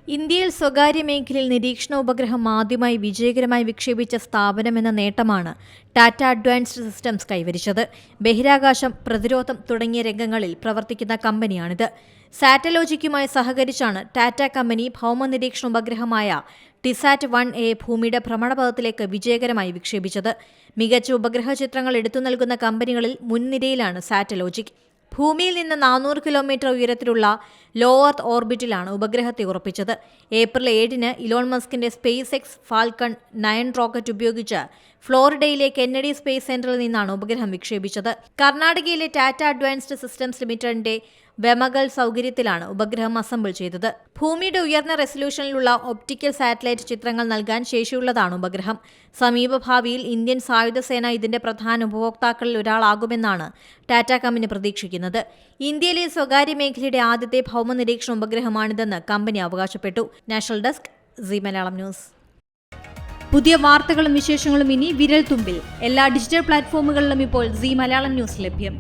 ഇന്ത്യയിൽ സ്വകാര്യ മേഖലയിൽ നിരീക്ഷണ ഉപഗ്രഹം ആദ്യമായി വിജയകരമായി വിക്ഷേപിച്ച സ്ഥാപനമെന്ന നേട്ടമാണ് ടാറ്റ അഡ്വാൻസ്ഡ് സിസ്റ്റംസ് കൈവരിച്ചത്. ബഹിരാകാശം, പ്രതിരോധം തുടങ്ങിയ രംഗങ്ങളിൽ പ്രവർത്തിക്കുന്ന കമ്പനിയാണിത്. സാറ്റലോജിക്കുമായി സഹകരിച്ചാണ് ടാറ്റ കമ്പനി ഭൗമനിരീക്ഷണ ഉപഗ്രഹമായ ടിസാറ്റ്-1A ഭൂമിയുടെ ഭ്രമണപഥത്തിലേക്ക് വിജയകരമായി വിക്ഷേപിച്ചത്. മികച്ച ഉപഗ്രഹ ചിത്രങ്ങൾ എടുത്തു നൽകുന്ന കമ്പനികളിൽ മുൻനിരയിലാണ് സാറ്റലോജിക്. ഭൂമിയിൽ നിന്ന് 400 കിലോമീറ്റർ ഉയരത്തിലുള്ള ലോ എർത്ത് ഓർബിറ്റിലാണ് ഉപഗ്രഹത്തെ ഉറപ്പിച്ചത്. ഏപ്രിൽ 7-ന് ഇലോൺ മസ്കിന്റെ സ്പേസ് എക്സ് ഫാൽക്കൺ 9 റോക്കറ്റ് ഉപയോഗിച്ച് ഫ്ലോറിഡയിലെ കെന്നഡി സ്പേസ് സെന്ററിൽ നിന്നാണ് ഉപഗ്രഹം വിക്ഷേപിച്ചത്. കർണാടകയിലെ ടാറ്റ അഡ്വാൻസ്ഡ് സിസ്റ്റംസ് ലിമിറ്റഡിന്റെ വെമഗൽ സൗകര്യത്തിലാണ് ഉപഗ്രഹം അസംബിൾ ചെയ്തത്. ഭൂമിയുടെ ഉയർന്ന റെസല്യൂഷനിലുള്ള ഒപ്റ്റിക്കൽ സാറ്റലൈറ്റ് ചിത്രങ്ങൾ നൽകാൻ ശേഷിയുള്ളതാണ് ഉപഗ്രഹം. സമീപഭാവിയിൽ ഇന്ത്യൻ സായുധ സേന ഇതിന്റെ പ്രധാന ഉപഭോക്താക്കളിൽ ഒരാളാകുമെന്നാണ് ടാറ്റ കമ്പനി പ്രതീക്ഷിക്കുന്നത്. ഇന്ത്യയിലെ സ്വകാര്യ മേഖലയുടെ ആദ്യത്തെ ഭൗമനിരീക്ഷണ ഉപഗ്രഹമാണിതെന്ന് കമ്പനി അവകാശപ്പെട്ടു. National desk, Zee Malayalam news. പുതിയ വാർത്തകളും വിശേഷങ്ങളും ഇനി വിരൽ തുമ്പിൽ. എല്ലാ ഡിജിറ്റൽ പ്ലാറ്റ്ഫോമുകളിലും ഇപ്പോൾ സീ മലയാളം ന്യൂസ് ലഭ്യം.